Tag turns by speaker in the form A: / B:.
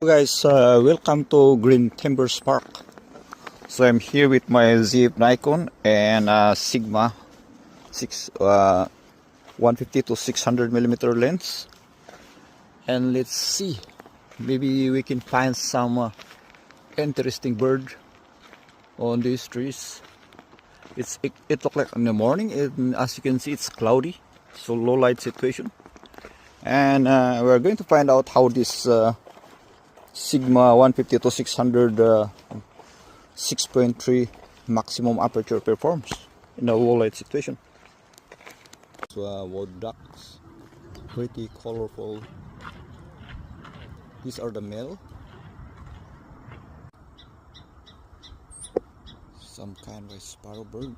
A: Guys, welcome to Green Timbers Park. So I'm here with my ZF Nikon and Sigma 150 to 600 millimeter lens, and let's see, maybe we can find some interesting bird on these trees. It looked like in the morning, and as you can see, it's cloudy, so low light situation, and we're going to find out how this Sigma 150 to 600 6.3 maximum aperture performs in a low light situation. So, wood ducks, pretty colorful. These are the male. Some kind of sparrow bird.